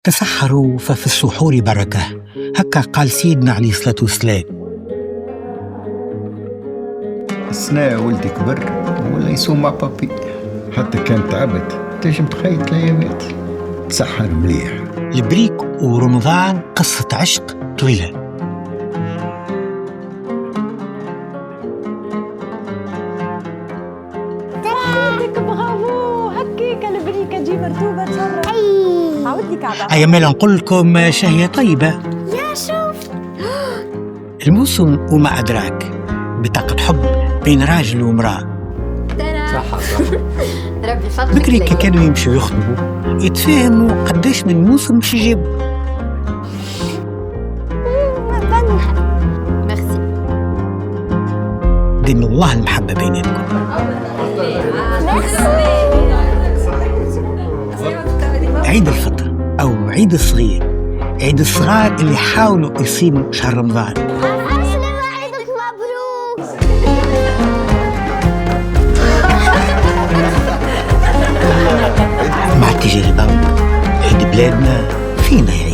تسحروا ففي السحور بركة، هكا قال سيدنا عليه الصلاة والسلام. السنة ولدي كبر ولا يصوم مع بابي، حتى كان تعبت تنجم تخيط الأيامات، تسحر مليح. البريك ورمضان قصة عشق طويلة. برافو، هكيك البريكة تجي مرتوبة تشرف. عاود لي كعبة. أيا مالا نقول لكم شهية طيبة. يا شوف الموسم وما أدراك، بطاقة حب بين راجل ومرأة. صح ربي فضلك. بكري كي كانوا يمشوا يخطبوا يتفاهموا قداش من موسم باش يجيبوا. ميرسي. دين الله المحبة بيناتكم. عيد الفطر أو عيد الصغير، عيد الصغار اللي حاولوا يصيموا شهر رمضان. عيدك مبروك. مع التجربة عيد بلادنا فينا.